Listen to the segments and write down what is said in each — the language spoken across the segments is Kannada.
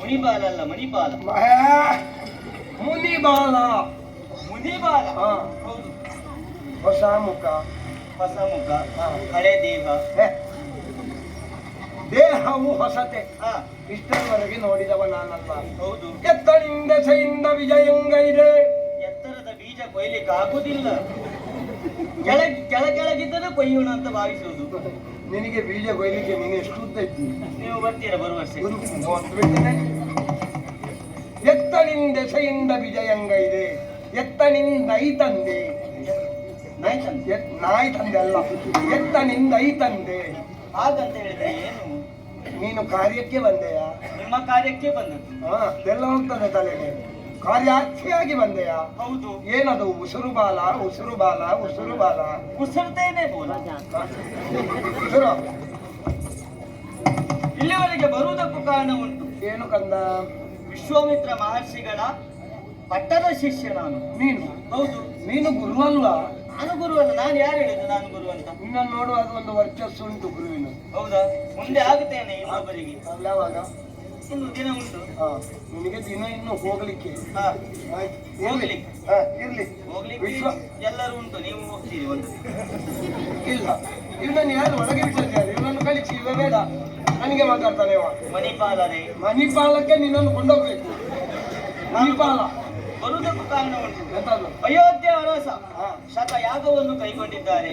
ಮುನಿಬಾಲ ಅಲ್ಲ ಮಣಿಪಾಲ. ಮುನಿಬಾಲ. ಮುನಿಬಾಲ ಹೌದು. ಹೊಸ ಮುಖ, ಹೊಸ ಮುಖ, ಹಳೆ ದೇಹ. ದೇಹವು ಹೊಸತೆ. ಇಷ್ಟರವರೆಗೆ ನೋಡಿದವ ನಾನಲ್ಲ. ಹೌದು. ಎತ್ತಳಿಂದ ಸೈಂದ ವಿಜಯಂಗೈದೆ. ಎತ್ತರದ ಬೀಜ ಕೊಯ್ಲಿಕ್ಕೆ ಆಗುದಿಲ್ಲ. ಕೆಳಗಿದ್ದರೆ ಕೊಯ್ಯೋಣ ಅಂತ ಭಾವಿಸುವುದು. ನಿನಗೆ ಬೀಜ ಕೊಯ್ಲಿಕ್ಕೆ ನೀನು ಎಷ್ಟು ಉದ್ದ ಇದ್ದೀನಿ? ನೀವು ಬರ್ತೀರಾ ಬರುವ ವರ್ಷ? ಎತ್ತಳಿಂದ ಸೈಂದ ವಿಜಯಂಗೈದೆ. ಎತ್ತನಿಂದ ಐತಂದೆ. ನಾಯಿ ತಂದೆ ಅಲ್ಲ, ಎತ್ತನಿಂದ ಐತಂದೆ. ಹಾಗಂತ ಹೇಳಿದ್ರೆ ಏನು? ನೀನು ಕಾರ್ಯಕ್ಕೆ ಬಂದೆಯಾ? ನಿಮ್ಮ ಕಾರ್ಯಕ್ಕೆ ಬಂದದ್ದು. ಎಲ್ಲ ಹೋಗ್ತದೆ ತಲೆಗೆ. ಕಾರ್ಯಾರ್ಥಿಯಾಗಿ ಬಂದೆಯಾ? ಹೌದು. ಏನದು? ಉಸುರು ಬಾಲ, ಉಸುರು ಬಾಲ, ಉಸುರು ಬಾಲ. ಉಸಿರ್ತೇನೆ ಬೋಲ. ಉಸುರು. ಇಲ್ಲಿವರೆಗೆ ಬರುವುದಕ್ಕೂ ಕಾರಣ ಉಂಟು. ಏನು ಕಂದ? ವಿಶ್ವಾಮಿತ್ರ ಮಹರ್ಷಿಗಳ ಪಟ್ಟದ ಶಿಷ್ಯ ನಾನು. ನೀನು? ಹೌದು. ನೀನು ಗುರು ಅಲ್ವಾ? ನಾನು ಗುರು ಅಲ್ಲ. ನಾನು ಯಾರು ಹೇಳಿದ್ದು ನಾನು ಗುರು ಅಂತ? ನಿನ್ನನ್ನು ನೋಡುವಾಗ ಒಂದು ವರ್ಚಸ್ಸು ಉಂಟು ಗುರುವಿನ. ಹೌದಾ? ಮುಂದೆ ಆಗುತ್ತೇನೆ ಇನ್ನೊಬ್ಬರಿಗೆ. ಯಾವಾಗ? ಇನ್ನು ದಿನ ಉಂಟು. ನಿನಗೆ ದಿನ ಇನ್ನು ಹೋಗ್ಲಿಕ್ಕೆ. ಹೋಗ್ಲಿಕ್ಕೆ ಎಲ್ಲರೂ ಉಂಟು. ನೀವು ಹೋಗ್ತೀರಿ ಒಂದು. ಇಲ್ಲ, ಇವನನ್ನು ಯಾರು ಒಳಗೆ ಬಿಟ್ಟಿದ್ದಾರೆ? ಇವನನ್ನು ಕಳಿಸಿ. ಇವ ಬೇಡ, ನನಗೆ ಮಾತಾಡ್ತಾನೆ ಇವ. ಮಣಿಪಾಲರೇ, ಮಣಿಪಾಲಕ್ಕೆ ನಿನ್ನನ್ನು ಕೊಂಡೋಗ್ಬೇಕು. ಮಣಿಪಾಲ ಬರುವುದಕ್ಕೂ ಕಾರಣ ಉಂಟು. ಎಂತದ್ದು? ಅಯೋಧ್ಯೆ ಅರಸ ಶತಯಾಗವನ್ನು ಕೈಗೊಂಡಿದ್ದಾರೆ.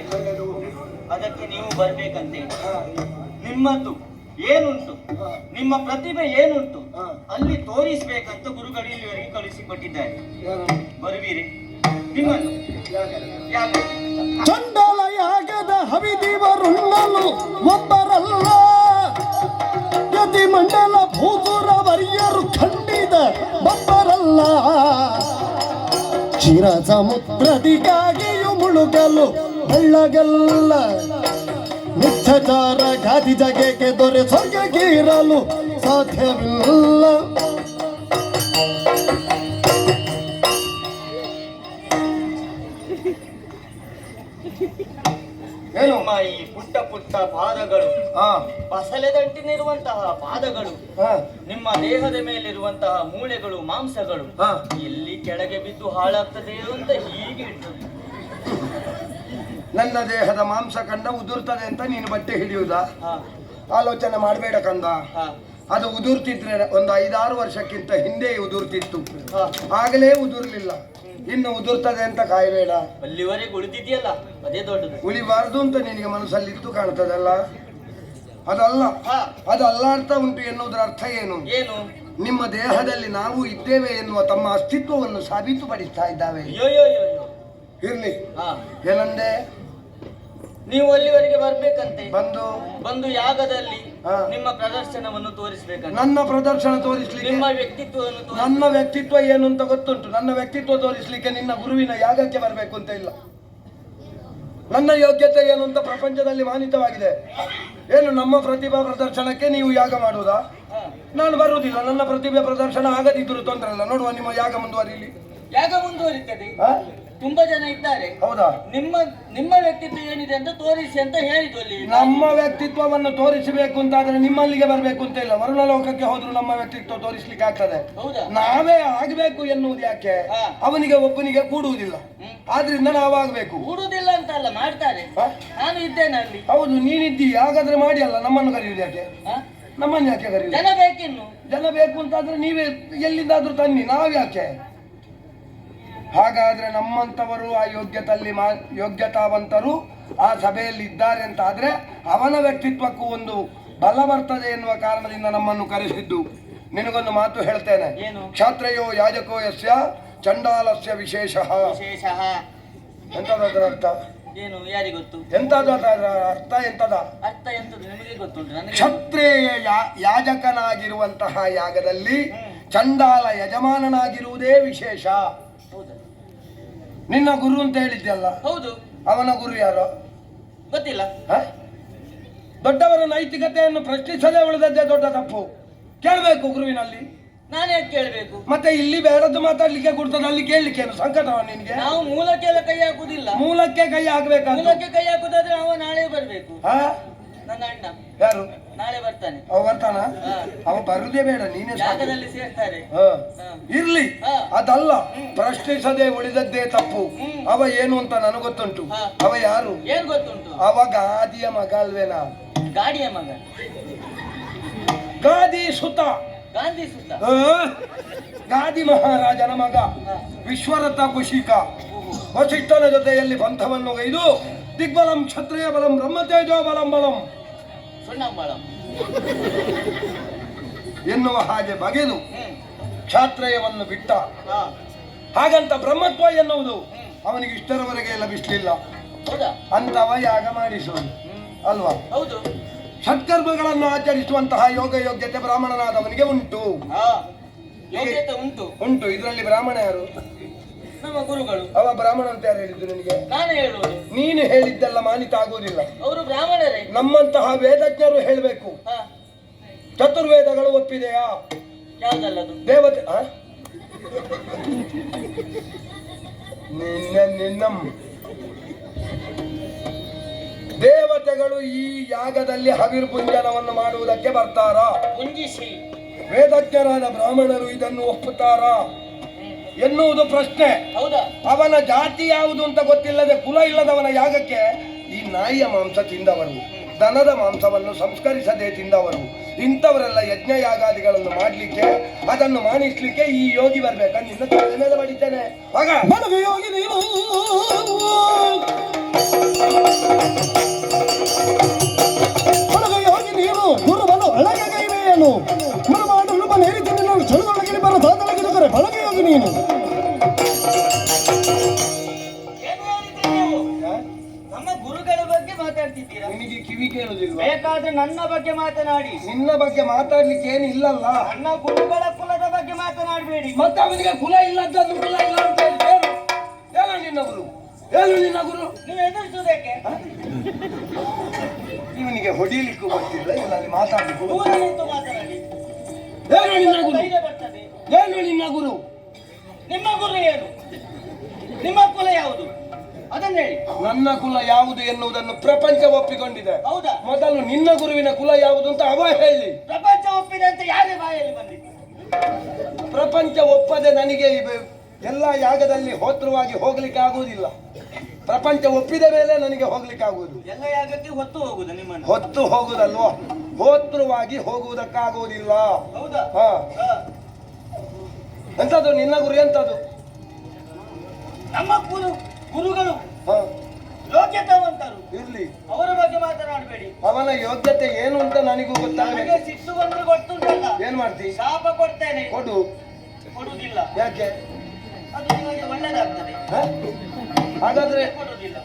ಅದಕ್ಕೆ ನೀವು ಬರ್ಬೇಕಂತೆ. ನಿಮ್ಮದ್ದು ಏನುಂಟು, ನಿಮ್ಮ ಪ್ರತಿಭೆ ಏನುಂಟು ಅಲ್ಲಿ ತೋರಿಸ್ಬೇಕಂತ ಗುರುಗಳು ಇಲ್ಲಿವರೆಗೆ ಕಳಿಸಿಕೊಟ್ಟಿದ್ದಾರೆ. ಬರುವೀರಿ? ನಿಮ್ಮನ್ನು ಚಂಡಾಲ ಯಾಗದ ಹವಿದಿವರುಣ್ಣಲು ಒಬ್ಬರಲ್ಲ, ಯತಿ ಮಂಡಲ ಭೂಸುರ ವರ್ಯರು ಖಂಡಿತ ಒಬ್ಬರಲ್ಲ. ಕ್ಷೀರ ಸಮುದ್ರದಿಗಾಗಿಯೂ ಮುಳುಗಲು ಬೆಳ್ಳಗಲ್ಲ, ಮಿಥ್ಯಾಚಾರ ಗಾದಿ ಜಗಕ್ಕೆ ದೊರೆ ಸ್ವರ್ಗಗೀರಲು ಸಾಧ್ಯವಿಲ್ಲ. ನಿಮ್ಮ ಈ ಪುಟ್ಟ ಪುಟ್ಟ ಪಾದಗಳು, ಬಸಲೆದಂಟಿನಿರುವಂತಹ ಪಾದಗಳು, ನಿಮ್ಮ ದೇಹದ ಮೇಲಿರುವಂತಹ ಮೂಳೆಗಳು, ಮಾಂಸಗಳು ಎಲ್ಲಿ ಕೆಳಗೆ ಬಿದ್ದು ಹಾಳಾಗ್ತದೆ ಅಂತ ಹೀಗೆ ಇಟ್ಟದ್ದು. ನನ್ನ ದೇಹದ ಮಾಂಸ ಕಂಡ ಉದುರ್ತದೆ ಅಂತ ನೀನು ಬಟ್ಟೆ ಹಿಡಿಯುವುದಾ? ಆಲೋಚನೆ ಮಾಡಬೇಡ ಕಂದ. ಅದು ಉದುರ್ತಿದ್ರೆ ಒಂದು 5-6 ವರ್ಷಕ್ಕಿಂತ ಹಿಂದೆ ಉದುರ್ತಿತ್ತು. ಆಗಲೇ ಉದುರ್ಲಿಲ್ಲ, ಇನ್ನು ಉದುರ್ತದೆ ಅಂತ ಕಾಯಬೇಡ. ಅಲ್ಲಿವರೆಗೆ ಉಳಿದಿದೆಯಲ್ಲ ಅದೇ ದೊಡ್ಡದು. ಉಳಿಬಾರ್ದು ಅಂತ ನಿನಗೆ ಮನಸ್ಸಲ್ಲಿತ್ತು ಕಾಣ್ತದಲ್ಲ? ಅದಲ್ಲ, ಅದು ಅಲ್ಲಾಡ್ತ ಉಂಟು ಎನ್ನುವುದರ ಅರ್ಥ ಏನು? ಏನು? ನಿಮ್ಮ ದೇಹದಲ್ಲಿ ನಾವು ಇದ್ದೇವೆ ಎನ್ನುವ ತಮ್ಮ ಅಸ್ತಿತ್ವವನ್ನು ಸಾಬೀತುಪಡಿಸ್ತಾ ಇದ್ದಾವೆ. ಇರ್ಲಿ, ಏನಂದೆ? ನೀವು ಅಲ್ಲಿವರೆಗೆ ಬರ್ಬೇಕಂತೆ. ಬಂದು ಯಾಗದಲ್ಲಿ ನಿಮ್ಮ ಪ್ರದರ್ಶನವನ್ನು ತೋರಿಸ್ಬೇಕಂತ. ನನ್ನ ಪ್ರದರ್ಶನ ತೋರಿಸ್ಲಿಕ್ಕೆ? ನಿಮ್ಮ ವ್ಯಕ್ತಿತ್ವವನ್ನು. ನನ್ನ ವ್ಯಕ್ತಿತ್ವ ಏನು ಅಂತ ಗೊತ್ತುಂಟು. ನನ್ನ ವ್ಯಕ್ತಿತ್ವ ತೋರಿಸ್ಲಿಕ್ಕೆ ನಿನ್ನ ಗುರುವಿನ ಯಾಗಕ್ಕೆ ಬರಬೇಕು ಅಂತ ಇಲ್ಲ. ನನ್ನ ಯೋಗ್ಯತೆ ಏನು ಅಂತ ಪ್ರಪಂಚದಲ್ಲಿ ಮಾನಿತವಾಗಿದೆ. ಏನು ನಮ್ಮ ಪ್ರತಿಭಾ ಪ್ರದರ್ಶನಕ್ಕೆ ನೀವು ಯಾಗ ಮಾಡುವುದಾ? ನಾನು ಬರುವುದಿಲ್ಲ. ನನ್ನ ಪ್ರತಿಭೆ ಪ್ರದರ್ಶನ ಆಗದಿದ್ರು ತೊಂದರೆ ಇಲ್ಲ. ನೋಡುವ, ನಿಮ್ಮ ಯಾಗ ಮುಂದುವರಿಲಿ. ಯಾಗ ಮುಂದುವರಿತದೆ. ತುಂಬಾ ಜನ ಇದ್ದಾರೆ. ಹೌದಾ? ನಿಮ್ಮ ವ್ಯಕ್ತಿತ್ವ ಏನಿದೆ ಅಂತ ತೋರಿಸಿ ಅಂತ ಹೇಳಿದ್ದು. ಅಲ್ಲಿ ನಮ್ಮ ವ್ಯಕ್ತಿತ್ವವನ್ನು ತೋರಿಸಬೇಕು ಅಂತಾದ್ರೆ ನಿಮ್ಮಲ್ಲಿಗೆ ಬರಬೇಕು ಅಂತ ಇಲ್ಲ. ವರುಣ ಲೋಕಕ್ಕೆ ಹೋದ್ರು ನಮ್ಮ ವ್ಯಕ್ತಿತ್ವ ತೋರಿಸ್ಲಿಕ್ಕೆ ಆಗ್ತದೆ. ನಾವೇ ಆಗ್ಬೇಕು ಎನ್ನುವುದು ಯಾಕೆ? ಅವನಿಗೆ ಒಬ್ಬನಿಗೆ ಕೂಡುವುದಿಲ್ಲ, ಆದ್ರಿಂದ ನಾವಾಗಬೇಕು. ಕೂಡುವುದಿಲ್ಲ ಅಂತ ಅಲ್ಲ, ಮಾಡ್ತಾರೆ. ನಾನು ಇದ್ದೇನೆ ಅಲ್ಲಿ. ಹೌದು, ನೀನಿದ್ದೀ. ಹಾಗಾದ್ರೆ ಮಾಡಿ ಅಲ್ಲ, ನಮ್ಮನ್ನು ಕರೆಯುವುದು ಯಾಕೆ? ನಮ್ಮನ್ನು ಯಾಕೆ ಕರೆಯುವುದು? ಜನ ಬೇಕಿನ್ನು. ಜನ ಬೇಕು ಅಂತಾದ್ರೆ ನೀವೇ ಎಲ್ಲಿಂದಾದ್ರೂ ತನ್ನಿ, ನಾವ್ಯಾಕೆ? ಹಾಗಾದ್ರೆ ನಮ್ಮಂಥವರು ಆ ಯೋಗ್ಯತಾವಂತರು ಆ ಸಭೆಯಲ್ಲಿ ಇದ್ದಾರೆ ಅಂತ ಆದ್ರೆ ಅವನ ವ್ಯಕ್ತಿತ್ವಕ್ಕೂ ಒಂದು ಬಲ ಬರ್ತದೆ ಎನ್ನುವ ಕಾರಣದಿಂದ ನಮ್ಮನ್ನು ಕರೆಸಿದ್ದು. ನಿನಗೊಂದು ಮಾತು ಹೇಳ್ತೇನೆ. ಕ್ಷಾತ್ರಯೋ ಯಾಜಕೋ ಯಸ್ಯ ಚಂಡಾಲಸ್ಯ ವಿಶೇಷ. ಎಂತದರ ಅರ್ಥ ಏನು? ಯಾರಿಗೆ ಗೊತ್ತು? ಎಂತದ ಅರ್ಥ? ಎಂತದ ಅರ್ಥ ಎಂತದ್ದು ನಿಮಗೆ ಗೊತ್ತುಂಟು? ಕ್ಷತ್ರಿಯ ಯಾಜಕನಾಗಿರುವಂತಹ ಯಾಗದಲ್ಲಿ ಚಂಡಾಲ ಯಜಮಾನನಾಗಿರುವುದೇ ವಿಶೇಷ. ನಿನ್ನ ಗುರು ಅಂತ ಹೇಳಿದ್ಯಲ್ಲ? ಹೌದು. ಅವನ ಗುರು ಯಾರು ಗೊತ್ತಿಲ್ಲ. ದೊಡ್ಡವರ ನೈತಿಕತೆಯನ್ನು ಪ್ರಶ್ನಿಸದೆ ಉಳಿದದ್ದೇ ದೊಡ್ಡ ತಪ್ಪು. ಕೇಳಬೇಕು ಗುರುವಿನಲ್ಲಿ. ನಾನೇ ಕೇಳಬೇಕು. ಮತ್ತೆ ಇಲ್ಲಿ ಬೇಡದ್ದು ಮಾತಾಡ್ಲಿಕ್ಕೆ ಕೊಡ್ತದೆ, ಅಲ್ಲಿ ಕೇಳಲಿಕ್ಕೆ ಏನು ಸಂಕಟವ ನಿನ್ಗೆ? ನಾವು ಮೂಲಕ್ಕೆಲ್ಲ ಕೈ ಹಾಕುದಿಲ್ಲ. ಮೂಲಕ್ಕೆ ಕೈ ಹಾಕ್ಬೇಕು. ಮೂಲಕ್ಕೆ ಕೈ ಹಾಕುದಾದ್ರೆ ಅವ ನಾಳೆ ಬರ್ಬೇಕು. ನನ್ನ ಅಣ್ಣ. ಯಾರು? ನಾಳೆ ಬರ್ತಾನೆ. ಅವ ಬರ್ತಾನ? ಹಾ. ಅವ ಬರುದೇ ಬೇಡ, ನೀನೇ ಸಾಕು. ಜಾಗದಲ್ಲಿ ಸೇರ್ತಾರೆ. ಹಾ. ಹಾ. ಇರ್ಲಿ, ಹಾ. ಅದಲ್ಲ, ಪ್ರಶ್ನಿಸದೆ ಉಳಿದದ್ದೇ ತಪ್ಪು. ಹ್ಮ್. ಅವ ಏನು ಅಂತ ನನಗೊತ್ತುಂಟು. ಹಾ. ಅವ ಯಾರು? ಏನ್ ಗೊತ್ತುಂಟು? ಅವ ಗಾದಿಯ ಮಗ ಅಲ್ವೇನಾ? ಗಾಡಿಯ ಮಗ, ಗಾದಿ ಸುತ, ಗಾಂಧಿ ಸುತ್ತ. ಆ? ಗಾದಿ ಮಹಾರಾಜನ ಮಗ, ಹಾ. ವಿಶ್ವರಥ ಕುಶಿಕ. ವಸಿಷ್ಠನ ಜೊತೆಯಲ್ಲಿ ಪಂಥವನ್ನು ಒಯ್ದು ದಿಗ್ಬಲಂ ಕ್ಷತ್ರಿಯ ಬಲಂ ಬ್ರಹ್ಮತೇಜೋ ಬಲಂ ಬಲಂ ಸುಣ್ಣಂಬಳ ಎನ್ನುವ ಹಾಗೆ ಬಗೆದು ಕ್ಷಾತ್ರಯವನ್ನು ಬಿಟ್ಟ. ಹಾ. ಹಾಗಂತ ಬ್ರಹ್ಮತ್ವ ಎನ್ನುವುದು ಹ್ಮ್. ಅವನಿಗೆ ಇಷ್ಟರವರೆಗೆ ಲಭಿಸಲಿಲ್ಲ. ಹೌದಾ? ಅಂತವ ಯಾಗ ಮಾಡಿಸುವುದು ಅಲ್ವಾ? ಹೌದು. ಸತ್ಕರ್ಮಗಳನ್ನು ಆಚರಿಸುವಂತಹ ಯೋಗ ಯೋಗ್ಯತೆ ಬ್ರಾಹ್ಮಣನಾದವನಿಗೆ ಉಂಟು. ಹಾ. ಯೋಗ್ಯತೆ ಉಂಟು. ಉಂಟು. ಇದರಲ್ಲಿ ಬ್ರಾಹ್ಮಣ ಯಾರು? ನಮ್ಮ ಗುರುಗಳು. ಅವ ಬ್ರಾಹ್ಮಣ ಅಂತ ಯಾರು ಹೇಳಿದ್ದು ನಿನಗೆ? ನಾನು ಹೇಳುವುದು. ನೀನು ಹೇಳಿದ್ದೆಲ್ಲ ಮಾನಿತ ಆಗುವುದಿಲ್ಲ. ಅವರು ಬ್ರಾಹ್ಮಣರೇ. ನಮ್ಮಂತಹ ವೇದಜ್ಞರು ಹೇಳಬೇಕು. ಹಾ. ಚತುರ್ವೇದಗಳು ಒಪ್ಪಿದೆಯಾ? ಯಾವ್ದಲ್ಲದು? ದೇವತೆ ನಿನ್ನ ದೇವತೆಗಳು ಈ ಯಾಗದಲ್ಲಿ ಹವಿರ್ಪುಂಜನವನ್ನು ಮಾಡುವುದಕ್ಕೆ ಬರ್ತಾರಾ? ಪುಂಜಿಸಿ. ವೇದಜ್ಞರಾದ ಬ್ರಾಹ್ಮಣರು ಇದನ್ನು ಒಪ್ಪುತ್ತಾರಾ ಎನ್ನುವುದು ಪ್ರಶ್ನೆ. ಹೌದಾ? ಅವನ ಜಾತಿ ಯಾವುದು ಅಂತ ಗೊತ್ತಿಲ್ಲದೆ ಕುಲ ಇಲ್ಲದವನ ಯಾಗಕ್ಕೆ ಈ ನಾಯಿಯ ಮಾಂಸ ತಿಂದವರು, ದನದ ಮಾಂಸವನ್ನು ಸಂಸ್ಕರಿಸದೆ ತಿಂದವರು, ಇಂಥವರೆಲ್ಲ ಯಜ್ಞ ಯಾಗಾದಿಗಳನ್ನು ಮಾಡಲಿಕ್ಕೆ, ಅದನ್ನು ಮಾನಿಸ್ಲಿಕ್ಕೆ ಈ ಯೋಗಿ ಬರ್ಬೇಕಾ? ನಿನ್ನ ತಲೆ ಮೇಲೆ ಮಾಡಿದ್ದೇನೆ. ಆಗ ನನಗೆ ಯೋಗಿ ನೀನು, ನನಗೆ ಯೋಗಿ ನೀನು, ಗುರುವನ್ನು ಅಳಗೆ ಕೈವೇನು ಮಾಡಲು ನೇರಿತ ಚಳುವೊಳಗೆ ಬರ ಸಾಧನಗಿದರೆ ಬಳಗೆ ಯೋಗಿ ನೀನು. ಏನು ಹೇಳಿದ್ರಿ ನೀವು? ನಮ್ಮ ಗುರುಗಳ ಬಗ್ಗೆ ಮಾತಾಡ್ತಿದ್ದೀರಾ? ನಿನಗೆ ಕಿವಿ ಕೇಳುದಿಲ್ವಾ? ಬೇಕಾದ್ರೆ ನನ್ನ ಬಗ್ಗೆ ಮಾತನಾಡಿ. ನಿನ್ನ ಬಗ್ಗೆ ಮಾತಾಡ್ಲಿಕ್ಕೆ ಏನು ಇಲ್ಲಲ್ಲ. ನನ್ನ ಗುರುಗಳ ಕುಲದ ಬಗ್ಗೆ ಮಾತನಾಡಬೇಡಿ. ಮತ್ತೆ ಅವನಿಗೆ ಕುಲ ಇಲ್ಲ ಅಂತ ಕುಲ ಇಲ್ಲ ಅಂತ ಹೇಳು. ಹೇಳು ನಿನ್ನ ಗುರು, ಹೇಳು ನಿನ್ನ ಗುರು. ನೀವು ಎದುರಿಸುವುದಕ್ಕೆ ಇವನಿಗೆ ಹೊಡಿಲಿಕ್ಕೂ ಗೊತ್ತಿಲ್ಲ, ಇವನಲ್ಲಿ ಮಾತಾಡ್ಲಿಕ್ಕೂ ದೂರ ನಿಂತು ಮಾತನಾಡಿ. ಹೇಳು ನಿನ್ನ ಗುರು, ಧೈರ್ಯ ಬರ್ತದೆ. ಹೇಳು ನಿನ್ನ ಗುರು. ನಿಮ್ಮ ಗುರು ಏನು? ನಿಮ್ಮ ಕುಲ ಯಾವುದು? ಅದನ್ನ ಹೇಳಿ. ನನ್ನ ಕುಲ ಯಾವುದು ಎನ್ನುವುದನ್ನು ಪ್ರಪಂಚ ಒಪ್ಪಿಕೊಂಡಿದೆ. ಹೌದಾ? ಮೊದಲು ನಿನ್ನ ಗುರುವಿನ ಕುಲ ಯಾವುದು ಅಂತ ಅವ ಹೇಳಿ. ಪ್ರಪಂಚ ಒಪ್ಪಿದೆ ಅಂತ ಯಾರೇ ಬಾಯಲ್ಲಿ ಬಂದಿದೆ? ಪ್ರಪಂಚ ಒಪ್ಪದೆ ನನಗೆ ಎಲ್ಲ ಯಾಗದಲ್ಲಿ ಹೋತ್ರವಾಗಿ ಹೋಗ್ಲಿಕ್ಕೆ ಆಗುವುದಿಲ್ಲ. ಪ್ರಪಂಚ ಒಪ್ಪಿದ ಮೇಲೆ ನನಗೆ ಹೋಗ್ಲಿಕ್ಕೆ ಆಗುವುದು. ಎಲ್ಲ ಯಾಗಕ್ಕೆ ಹೊತ್ತು ಹೋಗುದು ನಿಮ್ಮನ್ನು? ಹೊತ್ತು ಹೋಗುದಲ್ವೋ, ಹೋತ್ರವಾಗಿ ಹೋಗುವುದಕ್ಕಾಗುವುದಿಲ್ಲ. ಹೌದಾ? ಹಾ. ಹಾ. ಎಂತದು ನಿನ್ನ ಗುರು? ಎಂತದು? ನಮ್ಮ ಗುರುಗಳು ಹಾ. ಯೋಗ್ಯತಾವಂತರು. ಇರ್ಲಿ, ಅವರ ಬಗ್ಗೆ ಮಾತನಾಡಬೇಡಿ. ಅವನ ಯೋಗ್ಯತೆ ಏನು ಅಂತ ನನಗೂ ನನಗೆ ಗೊತ್ತಾಗಬೇಕು. ಸಿಟ್ಟು ಬಂದ್ರೆ ಗೊತ್ತುಂಟಲ್ಲ, ಏನ್ ಮಾಡ್ತಿ? ಶಾಪ ಕೊಡ್ತೇನೆ. ಕೊಡು. ಕೊಡುವುದಿಲ್ಲ. ಯಾಕೆ? ಅದು ನಿಮಗೆ ಒಳ್ಳೆದಾಗ್ತದೆ. ಹ? ಹಾಗಾದ್ರೆ ಕೊಡುವುದಿಲ್ಲ.